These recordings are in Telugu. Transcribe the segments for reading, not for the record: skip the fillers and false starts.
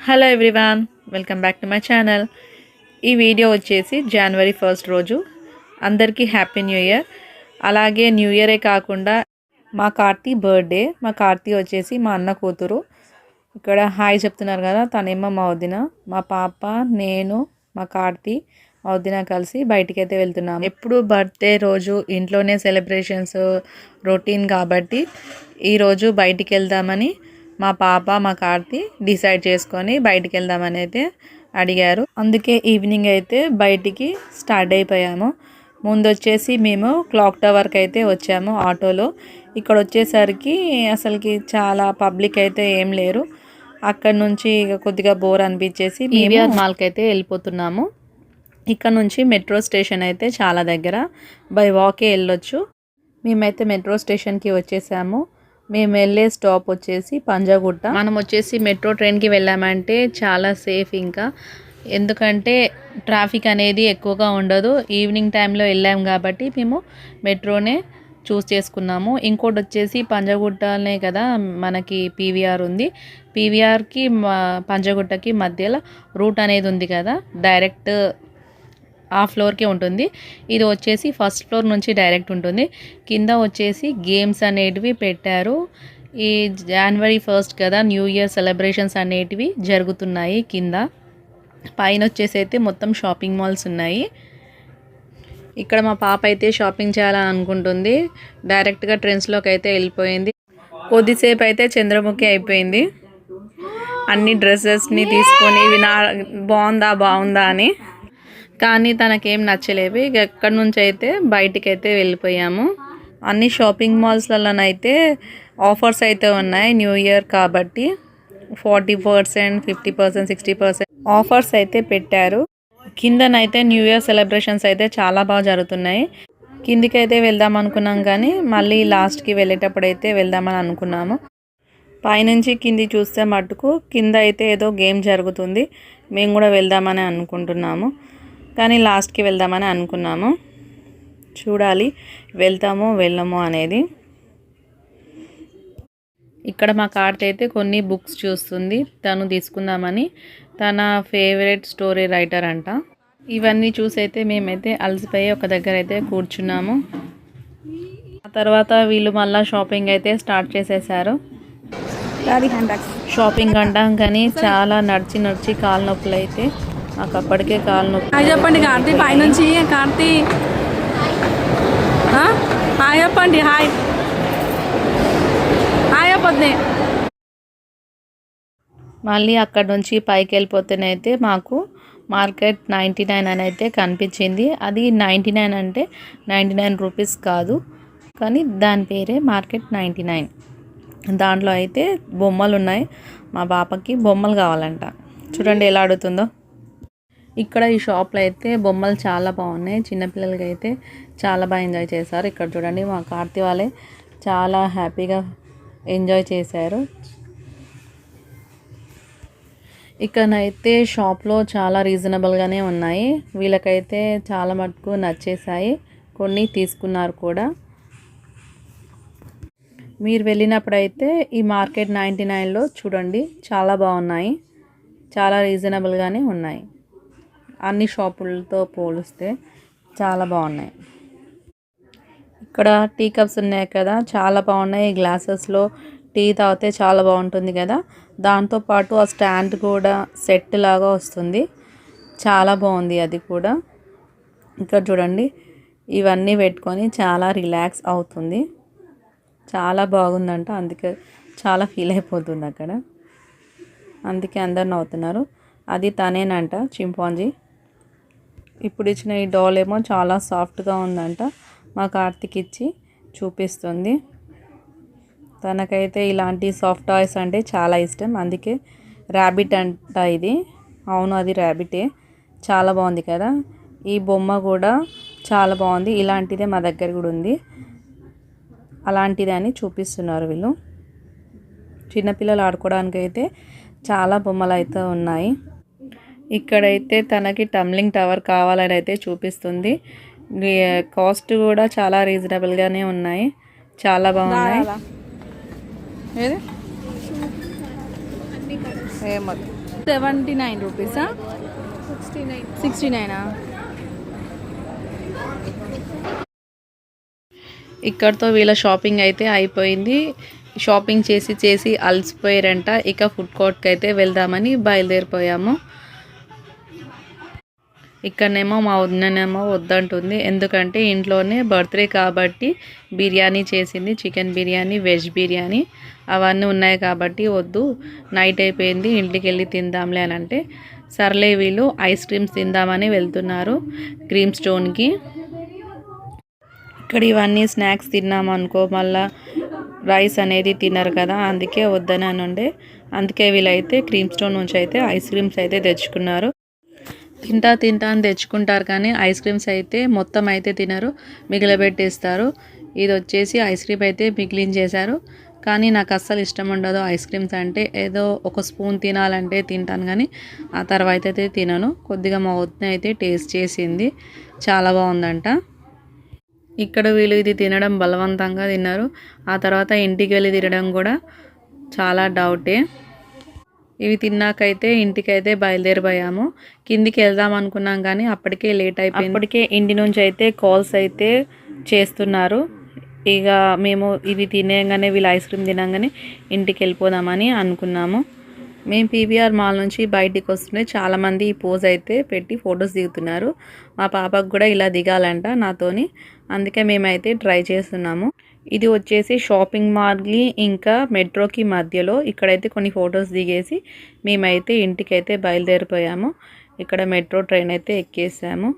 Hello everyone, welcome back to my channel. ఈ వీడియో వచ్చేసి జనవరి 1 రోజు అందరికీ హ్యాపీ న్యూ ఇయర్. అలాగే న్యూ ఇయరే కాకుండా మా కార్తీ బర్త్డే. మా కార్తీ వచ్చేసి మా అన్న కూతురు. ఇక్కడ హాయ్ చెప్తున్నారు కదా, తనేమో మా వదిన. మా పాప, నేను, మా కార్తీ, మా వదిన కలిసి బయటికి అయితే వెళ్తున్నాము. ఎప్పుడు బర్త్డే రోజు ఇంట్లోనే సెలబ్రేషన్స్ రొటీన్ కాబట్టి ఈరోజు బయటికి వెళ్దామని మా పాప, మా కార్తీ డిసైడ్ చేసుకొని బయటికి వెళ్దామని అయితే అడిగారు. అందుకే ఈవినింగ్ అయితే బయటికి స్టార్ట్ అయిపోయాము. ముందు వచ్చేసి మేము క్లాక్ టవర్కి అయితే వచ్చాము ఆటోలో. ఇక్కడ వచ్చేసరికి అసలుకి చాలా పబ్లిక్ అయితే ఏం లేరు. అక్కడ నుంచి కొద్దిగా బోర్ అనిపించేసి పీవీఆర్ మాల్కి అయితే వెళ్ళిపోతున్నాము. ఇక్కడ నుంచి మెట్రో స్టేషన్ అయితే చాలా దగ్గర, బై వాకే వెళ్ళొచ్చు. మేమైతే మెట్రో స్టేషన్కి వచ్చేసాము. మేము వెళ్ళే స్టాప్ వచ్చేసి పంజాగుట్ట. మనం వచ్చేసి మెట్రో ట్రైన్కి వెళ్ళామంటే చాలా సేఫ్, ఇంకా ఎందుకంటే ట్రాఫిక్ అనేది ఎక్కువగా ఉండదు. ఈవినింగ్ టైంలో వెళ్ళాము కాబట్టి మేము మెట్రోనే చూస్ చేసుకున్నాము. ఇంకోటి వచ్చేసి పంజాగుట్టనే కదా మనకి పీవీఆర్ ఉంది. పీవీఆర్కి పంజాగుట్టకి మధ్యలో రూట్ అనేది ఉంది కదా, డైరెక్ట్ ఆ ఫ్లోర్కి ఉంటుంది. ఇది వచ్చేసి ఫస్ట్ ఫ్లోర్ నుంచి డైరెక్ట్ ఉంటుంది. కింద వచ్చేసి గేమ్స్ అనేటివి పెట్టారు. ఈ జనవరి 1 కదా, న్యూ ఇయర్ సెలబ్రేషన్స్ అనేటివి జరుగుతున్నాయి కింద. పైన వచ్చేసి అయితే మొత్తం షాపింగ్ మాల్స్ ఉన్నాయి. ఇక్కడ మా పాప అయితే షాపింగ్ చేయాలని అనుకుంటుంది. డైరెక్ట్గా ట్రెండ్స్లోకి అయితే వెళ్ళిపోయింది. కొద్దిసేపు అయితే చంద్రముఖి అయిపోయింది. అన్ని డ్రెస్సెస్ని తీసుకొని ఇవి బాగుందా అని, కానీ తనకేం నచ్చలేవి. ఇక ఎక్కడి నుంచి అయితే బయటికి అయితే వెళ్ళిపోయాము. అన్ని షాపింగ్ మాల్స్లలోనైతే ఆఫర్స్ అయితే ఉన్నాయి న్యూ ఇయర్ కాబట్టి. 40%, 50%, 60% ఆఫర్స్ అయితే పెట్టారు. కిందనైతే న్యూ ఇయర్ సెలబ్రేషన్స్ అయితే చాలా బాగా జరుగుతున్నాయి. కిందికి అయితే వెళ్దాం అనుకున్నాం, కానీ మళ్ళీ లాస్ట్కి వెళ్ళేటప్పుడు అయితే వెళ్దామని అనుకున్నాము. పైనుంచి కింది చూస్తే మటుకు కింద అయితే ఏదో గేమ్ జరుగుతుంది. మేము కూడా వెళ్దామని అనుకుంటున్నాము, కానీ లాస్ట్కి వెళ్దామని అనుకున్నాము. చూడాలి వెళ్తామో వెళ్ళమో అనేది. ఇక్కడ మా కార్తీ అయితే కొన్ని బుక్స్ చూస్తుంది. తను తీసుకుందామని, తన ఫేవరెట్ స్టోరీ రైటర్ అంట. ఇవన్నీ చూసి అయితే మేమైతే అలసిపోయి ఒక దగ్గర అయితే కూర్చున్నాము. ఆ తర్వాత వీళ్ళు మళ్ళీ షాపింగ్ అయితే స్టార్ట్ చేసేసారు. షాపింగ్ అంటాం కానీ చాలా నడిచి కాలు నొప్పులు అయితే నాకు అప్పటికే కాలు నొప్పి. హాయ్ చెప్పండి కార్తీ, పైనుంచి కార్తీ హాయ్ చెప్పండి. హాయ్ హాయ్ చెప్పొద్దు. మళ్ళీ అక్కడ నుంచి పైకి వెళ్ళిపోతేనైతే మాకు మార్కెట్ 99 అని అయితే కనిపించింది. అది 99 అంటే 99 రూపీస్ కాదు, కానీ దాని పేరే మార్కెట్ 99. దాంట్లో అయితే బొమ్మలు ఉన్నాయి. మా పాపకి బొమ్మలు కావాలంట. చూడండి ఎలా అడుగుతుందో. ఇక్కడ ఈ షాప్లో అయితే బొమ్మలు చాలా బాగున్నాయి. చిన్నపిల్లలకి అయితే చాలా బాగా ఎంజాయ్ చేశారు. ఇక్కడ చూడండి మా కార్తీ వాళ్ళే చాలా హ్యాపీగా ఎంజాయ్ చేశారు. ఇక్కడైతే షాప్లో చాలా రీజనబుల్గానే ఉన్నాయి. వీళ్ళకైతే చాలా మటుకు నచ్చేసాయి, కొన్ని తీసుకున్నారు కూడా. మీరు వెళ్ళినప్పుడైతే ఈ మార్కెట్ 99లో చూడండి, చాలా బాగున్నాయి, చాలా రీజనబుల్గానే ఉన్నాయి. అన్ని షాపులతో పోలిస్తే చాలా బాగున్నాయి. ఇక్కడ టీ కప్స్ ఉన్నాయి కదా, చాలా బాగున్నాయి. గ్లాసెస్లో టీ తాగితే చాలా బాగుంటుంది కదా. దాంతోపాటు ఆ స్టాండ్ కూడా సెట్ లాగా వస్తుంది, చాలా బాగుంది అది కూడా. ఇక్కడ చూడండి, ఇవన్నీ పెట్టుకొని చాలా రిలాక్స్ అవుతుంది. చాలా బాగుందంట, అందుకే చాలా ఫీల్ అయిపోతుంది అక్కడ. అందుకే అందరు నవ్వుతున్నారు. అది తనేనంట, చింపాంజీ. ఇప్పుడు ఇచ్చిన ఈ డాల్ ఏమో చాలా సాఫ్ట్గా ఉందంట. మా కార్తీకి ఇచ్చి చూపిస్తుంది. తనకైతే ఇలాంటి సాఫ్ట్ టాయ్స్ అంటే చాలా ఇష్టం. అందుకే ర్యాబిట్ అంట ఇది. అవును, అది ర్యాబిటే. చాలా బాగుంది కదా. ఈ బొమ్మ కూడా చాలా బాగుంది. ఇలాంటిదే మా దగ్గర కూడా ఉంది. అలాంటిదే అని చూపిస్తున్నారు వీళ్ళు. చిన్నపిల్లలు ఆడుకోవడానికి అయితే చాలా బొమ్మలు అయితే ఉన్నాయి. ఇక్కడైతే తనకి టమ్లింగ్ టవర్ కావాలని అయితే చూపిస్తుంది. కాస్ట్ కూడా చాలా రీజనబుల్గానే ఉన్నాయి, చాలా బాగున్నాయి. 79 రూపీసా? 69. ఇక్కడతో వీళ్ళ షాపింగ్ అయితే అయిపోయింది. షాపింగ్ చేసి చేసి అలసిపోయారంట. ఇక ఫుడ్ కోర్ట్కి అయితే వెళ్దామని బయలుదేరిపోయాము. ఇక్కడనేమో మా వదినేమో వద్దంటుంది, ఎందుకంటే ఇంట్లోనే బర్త్డే కాబట్టి బిర్యానీ చేసింది, చికెన్ బిర్యానీ, వెజ్ బిర్యానీ అవన్నీ ఉన్నాయి కాబట్టి వద్దు, నైట్ అయిపోయింది, ఇంటికి వెళ్ళి తిందాంలే అని అంటే సర్లే వీళ్ళు ఐస్ క్రీమ్స్ తిందామని వెళ్తున్నారు క్రీమ్ స్టోన్కి. ఇక్కడ ఇవన్నీ స్నాక్స్ తిన్నామనుకో మళ్ళీ రైస్ అనేది తినరు కదా, అందుకే వద్దని అని ఉండే. అందుకే వీళ్ళైతే క్రీమ్ స్టోన్ నుంచి అయితే ఐస్ క్రీమ్స్ అయితే తెచ్చుకున్నారు. తింటా అని తెచ్చుకుంటారు కానీ ఐస్ క్రీమ్స్ అయితే మొత్తం అయితే తినరు, మిగిలిపెట్టేస్తారు. ఇది వచ్చేసి ఐస్ క్రీమ్ అయితే మిగిలించేశారు. కానీ నాకు అస్సలు ఇష్టం ఉండదు ఐస్ క్రీమ్స్ అంటే. ఏదో ఒక స్పూన్ తినాలంటే తింటాను కానీ ఆ తర్వాత అయితే తినను. కొద్దిగా మా వదిన అయితే టేస్ట్ చేసింది, చాలా బాగుందంట. ఇక్కడ వీళ్ళు ఇది తినడం బలవంతంగా తిన్నారు. ఆ తర్వాత ఇంటికి వెళ్ళి తినడం కూడా చాలా డౌటే. ఇవి తిన్నాకైతే ఇంటికైతే బయలుదేరిపోయాము. కిందికి వెళ్దాం అనుకున్నాం కానీ అప్పటికే లేట్ అయిపోయింది. అప్పటికే ఇంటి నుంచి అయితే కాల్స్ అయితే చేస్తున్నారు. ఇక మేము ఇది తినేగానే వీళ్ళు ఐస్ క్రీమ్ తినగానే ఇంటికి వెళ్ళిపోదామని అనుకున్నాము. మేము పీవీఆర్ మాల్ నుంచి బయటికి వస్తుంటే చాలామంది ఈ పోజ్ అయితే పెట్టి ఫొటోస్ దిగుతున్నారు. మా పాపకు కూడా ఇలా దిగాలంట నాతోని, అందుకే మేమైతే ట్రై చేస్తున్నాము. ఇది వచ్చేసి షాపింగ్ మాల్కి ఇంకా మెట్రోకి మధ్యలో. ఇక్కడైతే కొన్ని ఫొటోస్ దిగేసి మేమైతే ఇంటికైతే బయలుదేరిపోయాము. ఇక్కడ మెట్రో ట్రైన్ అయితే ఎక్కేసాము.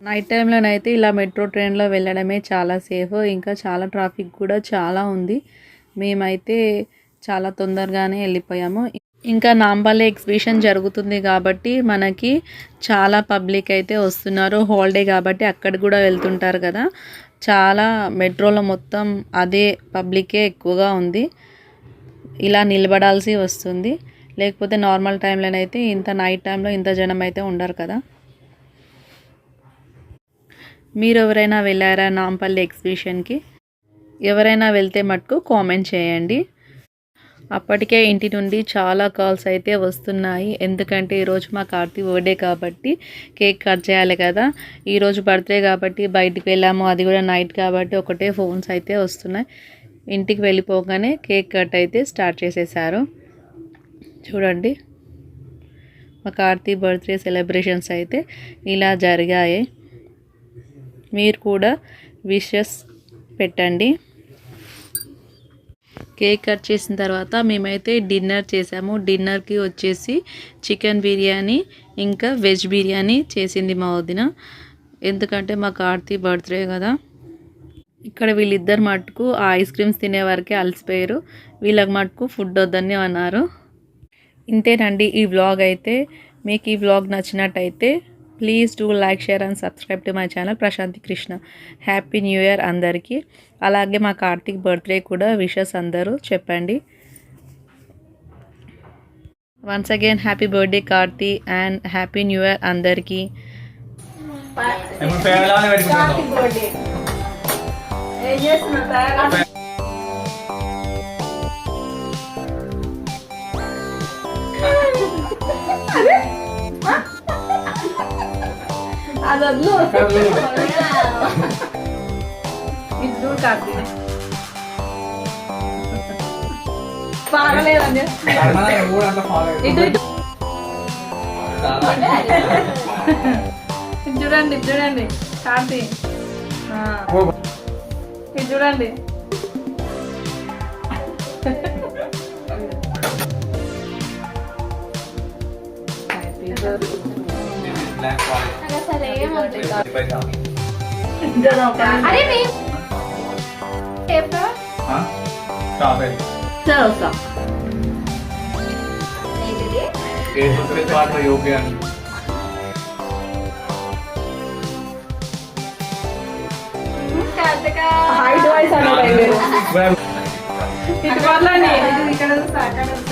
నైట్ టైంలోనైతే ఇలా మెట్రో ట్రైన్లో వెళ్ళడమే చాలా సేఫ్. ఇంకా చాలా ట్రాఫిక్ కూడా చాలా ఉంది. మేమైతే చాలా తొందరగానే వెళ్ళిపోయాము. ఇంకా నాంపల్లి ఎగ్జిబిషన్ జరుగుతుంది కాబట్టి మనకి చాలా పబ్లిక్ అయితే వస్తున్నారు. హాలిడే కాబట్టి అక్కడికి కూడా వెళ్తుంటారు కదా. చాలా మెట్రోలో మొత్తం అదే పబ్లికే ఎక్కువగా ఉంది. ఇలా నిలబడాల్సి వస్తుంది, లేకపోతే నార్మల్ టైంలోనైతే ఇంత నైట్ టైంలో ఇంత జనం అయితే ఉండరు కదా. మీరు ఎవరైనా వెళ్ళారా నాంపల్లి ఎగ్జిబిషన్కి? ఎవరైనా వెళ్తే మటుకు కామెంట్ చేయండి. అప్పటికే ఇంటి నుండి చాలా కాల్స్ అయితే వస్తున్నాయి, ఎందుకంటే ఈరోజు మా కార్తీ బర్త్డే కాబట్టి కేక్ కట్ చేయాలి కదా. ఈరోజు బర్త్డే కాబట్టి బయటికి వెళ్ళాము, అది కూడా నైట్ కాబట్టి ఒకటే ఫోన్స్ అయితే వస్తున్నాయి. ఇంటికి వెళ్ళిపోగానే కేక్ కట్ అయితే స్టార్ట్ చేసేసారు. చూడండి, మా కార్తీ బర్త్డే సెలబ్రేషన్స్ అయితే ఇలా జరిగాయి. మీరు కూడా విషెస్ పెట్టండి. కేక్ కట్ చేసిన తర్వాత మేమైతే డిన్నర్ చేసాము. డిన్నర్కి వచ్చేసి చికెన్ బిర్యానీ ఇంకా వెజ్ బిర్యానీ చేసింది మా వదిన, ఎందుకంటే మా కార్తీ బర్త్డే కదా. ఇక్కడ వీళ్ళిద్దరు మటుకు ఆ ఐస్ క్రీమ్స్ తినే వరకే అలసిపోయారు. వీళ్ళకి మటుకు ఫుడ్ వద్దని అన్నారు. ఇంతేనండి ఈ వ్లాగ్ అయితే. మీకు ఈ వ్లాగ్ నచ్చినట్టయితే please do like, share and subscribe to my channel Prashanthi Krishna. Happy new year అందరికీ. అలాగే మా కార్తీక్ బర్త్డే కూడా విషెస్ అందరూ చెప్పండి. Once again happy birthday Karthi and happy new year అందరికీ. ఇది కార్తీ బాగలేదండి. చూడండి చూడండి కార్తీ, ఇది చూడండి. ఇక్కడ